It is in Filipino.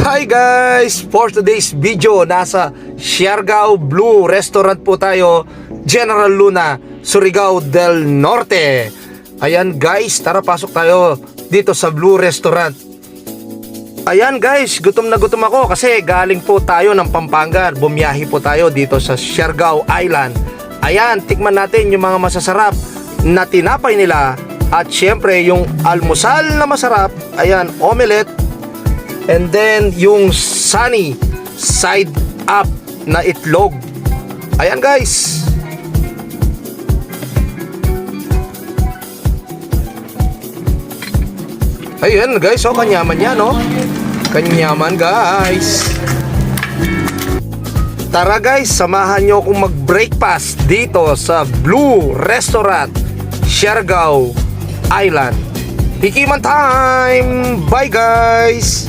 Hi guys! For today's video, nasa Siargao Blue Restaurant po tayo, General Luna, Surigao del Norte. Ayan guys, tara pasok tayo dito sa Blue Restaurant. Ayan guys, gutom na gutom ako kasi galing po tayo ng Pampanga. Bumiyahe po tayo dito sa Siargao Island. Ayan, tikman natin yung mga masasarap na tinapay nila. At syempre yung almusal na masarap, ayan, omelette. And then yung sunny side up na itlog. Ayan guys. Ayan guys, oh, kanyaman yan, oh. Kanyaman guys. Tara guys, samahan nyo akong mag-breakfast dito sa Blue Restaurant, Siargao Island. Tikiman time! Bye guys!